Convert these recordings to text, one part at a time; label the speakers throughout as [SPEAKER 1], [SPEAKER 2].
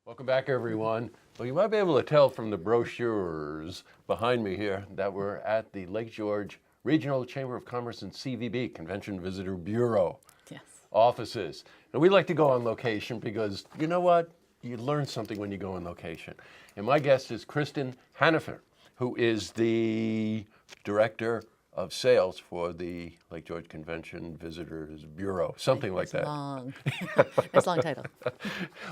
[SPEAKER 1] Welcome back, everyone. Well, you might be able to tell from the brochures behind me here that we're at the Lake George Regional Chamber of Commerce and CVB, Convention Visitor Bureau offices. And we like to go on location because, you know what? You learn something when you go on location. And my guest is Kristen Hanifin, who is the Director of Sales for the Lake George Convention Visitors Bureau, something like that.
[SPEAKER 2] Long. That's a long title.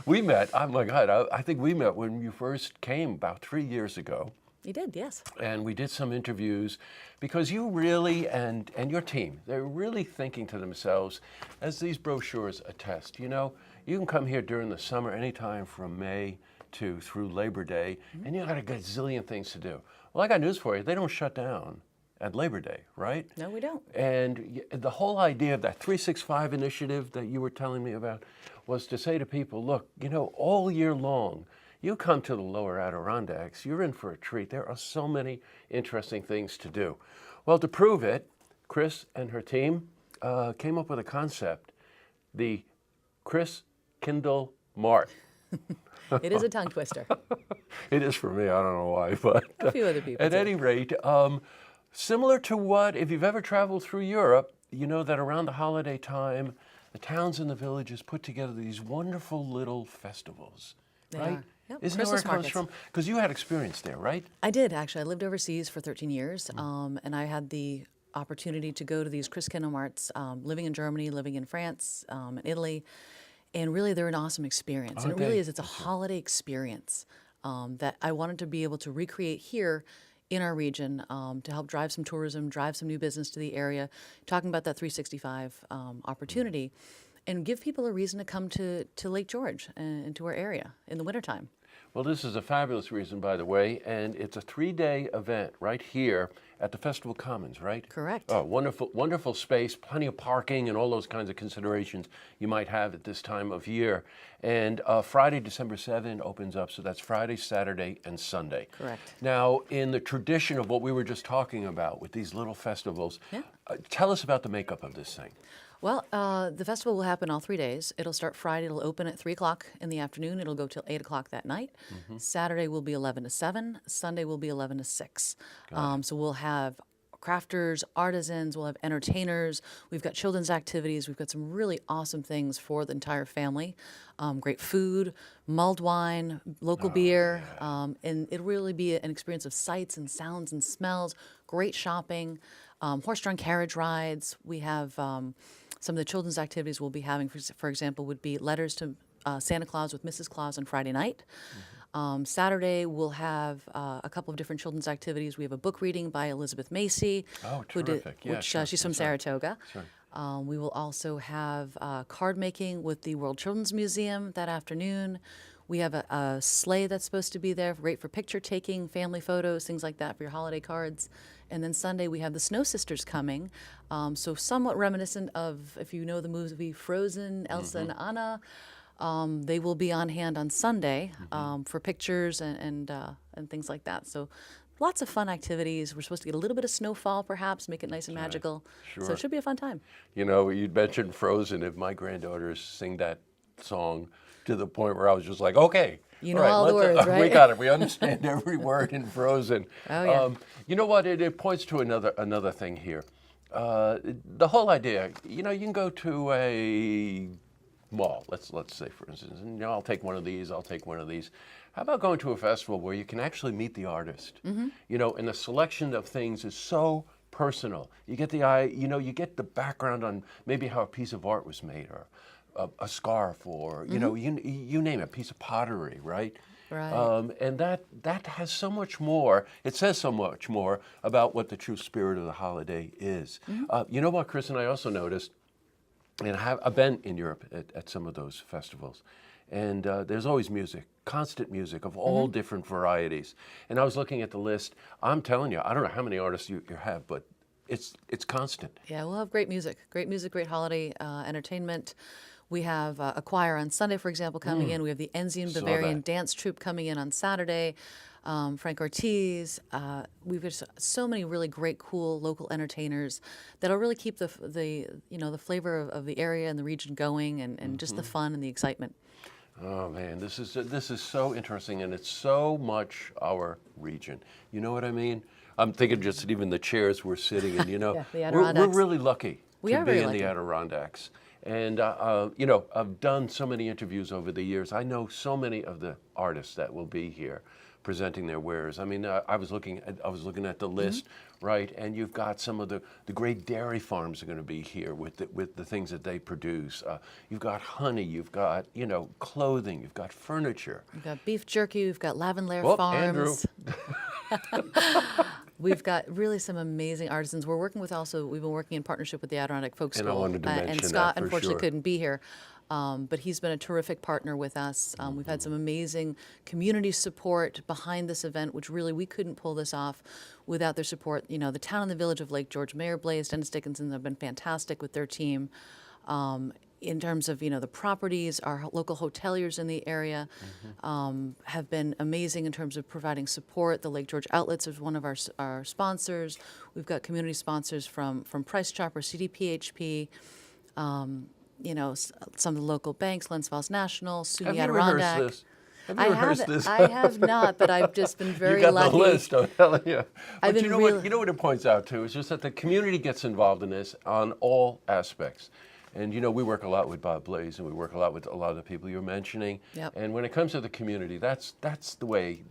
[SPEAKER 1] We met, oh my God, I think we met when you first came about 3 years ago.
[SPEAKER 2] You did, yes.
[SPEAKER 1] And we did some interviews because you really, and your team, they're really thinking to themselves, as these brochures attest, you know, you can come here during the summer anytime from May to through Labor Day, and you got a gazillion things to do. Well, I got news for you, they don't shut down at Labor Day, right?
[SPEAKER 2] No, we don't.
[SPEAKER 1] And the whole idea of that 365 initiative that you were telling me about was to say to people, look, you know, all year long, you come to the lower Adirondacks, you're in for a treat. There are so many interesting things to do. Well, to prove it, Chris and her team came up with a concept, the Christkindlmarkt.
[SPEAKER 2] It is a tongue twister.
[SPEAKER 1] It is for me, I don't know why, but
[SPEAKER 2] A few other people
[SPEAKER 1] at
[SPEAKER 2] too.
[SPEAKER 1] any rate, similar to what, if you've ever traveled through Europe, you know that around the holiday time, the towns and the villages put together these wonderful little festivals,
[SPEAKER 2] They
[SPEAKER 1] right?
[SPEAKER 2] are. Yep.
[SPEAKER 1] Isn't that where it
[SPEAKER 2] Christmas
[SPEAKER 1] comes
[SPEAKER 2] markets.
[SPEAKER 1] from? Because you had experience there, right?
[SPEAKER 2] I did, actually. I lived overseas for 13 years, and I had the opportunity to go to these Christkindlmarkts, living in Germany, living in France, and Italy, and really they're an awesome experience. And it really is, it's a holiday experience that I wanted to be able to recreate here in our region to help drive some tourism, drive some new business to the area, talking about that 365 opportunity, and give people a reason to come to Lake George and to our area in the wintertime.
[SPEAKER 1] Well, this is a fabulous reason, by the way, and it's a 3-day event right here at the Festival Commons, right?
[SPEAKER 2] Correct.
[SPEAKER 1] Oh, wonderful, wonderful space, plenty of parking and all those kinds of considerations you might have at this time of year. And Friday, December 7th opens up, so that's Friday, Saturday, and Sunday.
[SPEAKER 2] Correct.
[SPEAKER 1] Now, in the tradition of what we were just talking about with these little festivals, tell us about the makeup of this thing.
[SPEAKER 2] Well, the festival will happen all 3 days. It'll start Friday. It'll open at 3 o'clock in the afternoon. It'll go till 8 o'clock that night. Saturday will be 11 to 7. Sunday will be 11 to 6. So we'll have crafters, artisans, we'll have entertainers. We've got children's activities. We've got some really awesome things for the entire family. Great food, mulled wine, local beer. And it'll really be an experience of sights and sounds and smells, great shopping, horse-drawn carriage rides. We have some of the children's activities we'll be having, for example, would be letters to Santa Claus with Mrs. Claus on Friday night. Saturday, we'll have a couple of different children's activities. We have a book reading by Elizabeth Macy.
[SPEAKER 1] Oh, terrific. Yeah, sure.
[SPEAKER 2] She's from Saratoga. We will also have card making with the World Children's Museum that afternoon. We have a sleigh that's supposed to be there, great for picture taking, family photos, things like that for your holiday cards. And then Sunday, we have the Snow Sisters coming. So somewhat reminiscent of, if you know the movie Frozen, Elsa and Anna, they will be on hand on Sunday for pictures and things like that. So lots of fun activities. We're supposed to get a little bit of snowfall, perhaps, make it nice and magical.
[SPEAKER 1] Sure.
[SPEAKER 2] So it should be a fun time.
[SPEAKER 1] You know, you mentioned Frozen. If my granddaughters sing that song to the point where I was just like, okay.
[SPEAKER 2] You know all the words, right?
[SPEAKER 1] We got it. We understand every word in Frozen.
[SPEAKER 2] Oh, yeah.
[SPEAKER 1] You know what? It points to another thing here. The whole idea, you know, you can go to a mall, let's say, for instance, and, you know, I'll take one of these, I'll take one of these. How about going to a festival where you can actually meet the artist? You know, and the selection of things is so personal. You get you get the background on maybe how a piece of art was made, or a scarf, or you know, you name it, a piece of pottery, right?
[SPEAKER 2] Right.
[SPEAKER 1] And that has so much more. It says so much more about what the true spirit of the holiday is. You know what, Chris, and I also noticed, and I've been in Europe at some of those festivals, and there's always music, constant music of all different varieties. And I was looking at the list. I'm telling you, I don't know how many artists you have, but it's constant.
[SPEAKER 2] Yeah, we'll have great music, great holiday entertainment. We have a choir on Sunday, for example, coming in. We have the Enzian Bavarian Dance Troupe coming in on Saturday. Frank Ortiz. We've got so many really great, cool local entertainers that'll really keep the flavor of the area and the region going, and just the fun and the excitement.
[SPEAKER 1] Oh man, this is so interesting, and it's so much our region. You know what I mean? I'm thinking just even the chairs we're sitting in. You know,
[SPEAKER 2] Yeah, the
[SPEAKER 1] we're
[SPEAKER 2] Adirondacks.
[SPEAKER 1] really lucky
[SPEAKER 2] We
[SPEAKER 1] to
[SPEAKER 2] are
[SPEAKER 1] be
[SPEAKER 2] very
[SPEAKER 1] in
[SPEAKER 2] lucky.
[SPEAKER 1] the Adirondacks. And you know, I've done so many interviews over the years. I know so many of the artists that will be here presenting their wares. I mean, I was looking at the list, right? And you've got some of the great dairy farms are going to be here with the things that they produce. You've got honey, you've got, you know, clothing, you've got furniture.
[SPEAKER 2] We've got beef jerky, we've got Lavender
[SPEAKER 1] Well,
[SPEAKER 2] Farms.
[SPEAKER 1] Andrew.
[SPEAKER 2] We've got really some amazing artisans. We've been working in partnership with the Adirondack Folk School.
[SPEAKER 1] And I wanted to mention
[SPEAKER 2] and
[SPEAKER 1] that
[SPEAKER 2] Scott,
[SPEAKER 1] for
[SPEAKER 2] unfortunately,
[SPEAKER 1] sure.
[SPEAKER 2] couldn't be here. But he's been a terrific partner with us. We've had some amazing community support behind this event, which really we couldn't pull this off without their support. You know, the town and the village of Lake George, Mayor Blaze, Dennis Dickinson have been fantastic with their team. In terms of, you know, the properties, our local hoteliers in the area have been amazing in terms of providing support. The Lake George Outlets is one of our sponsors. We've got community sponsors from Price Chopper, CDPHP, you know, some of the local banks, Glens Falls National, SUNY
[SPEAKER 1] Have you
[SPEAKER 2] Adirondack.
[SPEAKER 1] rehearsed this? Have you rehearsed this?
[SPEAKER 2] I have not, but I've just been very
[SPEAKER 1] You got
[SPEAKER 2] lucky.
[SPEAKER 1] the list, I'm telling you.
[SPEAKER 2] I've
[SPEAKER 1] But
[SPEAKER 2] been
[SPEAKER 1] you know
[SPEAKER 2] really-
[SPEAKER 1] what? You know what it points out to is just that the community gets involved in this on all aspects. And you know, we work a lot with Bob Blaze, and we work a lot with a lot of the people you're mentioning.
[SPEAKER 2] Yep.
[SPEAKER 1] And when it comes to the community, that's the way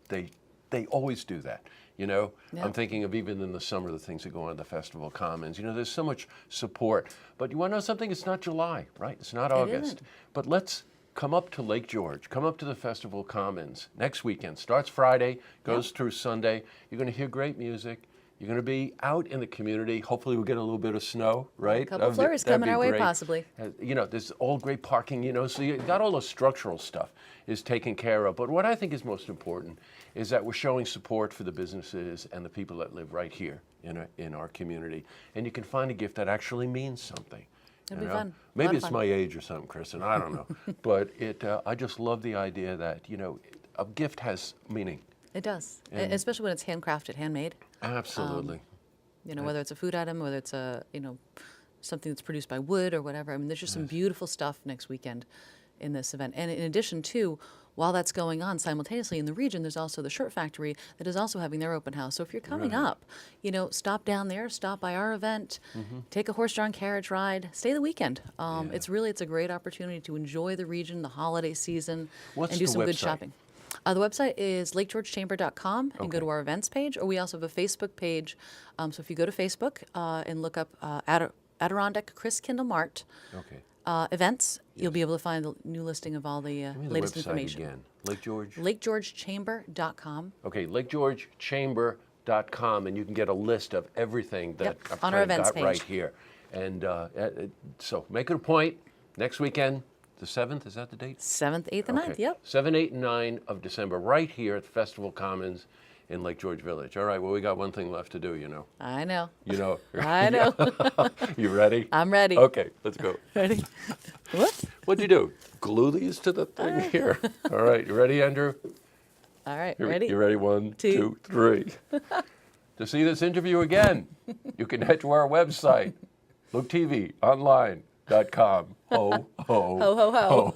[SPEAKER 1] they always do that. You know,
[SPEAKER 2] Yep.
[SPEAKER 1] I'm thinking of even in the summer, the things that go on at the Festival Commons. You know, there's so much support. But you want to know something? It's not July, right? It's not August.
[SPEAKER 2] isn't.
[SPEAKER 1] But let's come up to Lake George, come up to the Festival Commons next weekend. Starts Friday, goes through Sunday. You're going to hear great music. You're going to be out in the community. Hopefully we'll get a little bit of snow, right?
[SPEAKER 2] A couple
[SPEAKER 1] That'd be-
[SPEAKER 2] flurries
[SPEAKER 1] that'd
[SPEAKER 2] coming
[SPEAKER 1] be
[SPEAKER 2] our way,
[SPEAKER 1] great.
[SPEAKER 2] possibly.
[SPEAKER 1] You know, there's all great parking, you know, so you got all the structural stuff is taken care of. But what I think is most important is that we're showing support for the businesses and the people that live right here in our community. And you can find a gift that actually means something.
[SPEAKER 2] It'll
[SPEAKER 1] you
[SPEAKER 2] be
[SPEAKER 1] know?
[SPEAKER 2] fun. A lot
[SPEAKER 1] Maybe
[SPEAKER 2] of
[SPEAKER 1] it's
[SPEAKER 2] fun.
[SPEAKER 1] my age or something, Kristen. I don't know. But I just love the idea that, you know, a gift has meaning.
[SPEAKER 2] It does,
[SPEAKER 1] And-
[SPEAKER 2] especially when it's handcrafted, handmade.
[SPEAKER 1] Absolutely.
[SPEAKER 2] You know, whether it's a food item, whether it's something that's produced by wood or whatever. I mean, there's just some beautiful stuff next weekend in this event. And in addition to, while that's going on simultaneously in the region, there's also the Shirt Factory that is also having their open house. So if you're coming up, you know, stop down there, stop by our event, take a horse-drawn carriage ride, stay the weekend. It's a great opportunity to enjoy the region, the holiday season,
[SPEAKER 1] What's
[SPEAKER 2] and do
[SPEAKER 1] the
[SPEAKER 2] some good
[SPEAKER 1] website?
[SPEAKER 2] shopping. The website is lakegeorgechamber.com and go to our events page, or we also have a Facebook page. So if you go to Facebook and look up Adirondack Christkindlmarkt
[SPEAKER 1] Okay.
[SPEAKER 2] events, you'll be able to find the new listing of all the
[SPEAKER 1] Give me the
[SPEAKER 2] latest
[SPEAKER 1] website
[SPEAKER 2] information.
[SPEAKER 1] again. Lake George?
[SPEAKER 2] lakegeorgechamber.com.
[SPEAKER 1] Okay, lakegeorgechamber.com, and you can get a list of everything that
[SPEAKER 2] Yep,
[SPEAKER 1] I've
[SPEAKER 2] on our
[SPEAKER 1] kind of
[SPEAKER 2] events
[SPEAKER 1] got right
[SPEAKER 2] page.
[SPEAKER 1] here. And so make it a point, next weekend, the 7th, is that the date?
[SPEAKER 2] 7th, 8th, and 9th,
[SPEAKER 1] Okay.
[SPEAKER 2] yep.
[SPEAKER 1] 7, 8, and 9 of December, right here at the Festival Commons in Lake George Village. All right, well, we got one thing left to do, you know.
[SPEAKER 2] I know.
[SPEAKER 1] You know.
[SPEAKER 2] I know.
[SPEAKER 1] You ready?
[SPEAKER 2] I'm ready.
[SPEAKER 1] Okay, let's go.
[SPEAKER 2] Ready? What?
[SPEAKER 1] What'd you do? Glue these to the thing here. All right, you ready, Andrew?
[SPEAKER 2] All right,
[SPEAKER 1] You-
[SPEAKER 2] ready?
[SPEAKER 1] You ready? 1,
[SPEAKER 2] Two.
[SPEAKER 1] 2, 3. To see this interview again, you can head to our website, looktvonline.com. Ho, ho,
[SPEAKER 2] Ho, ho, ho.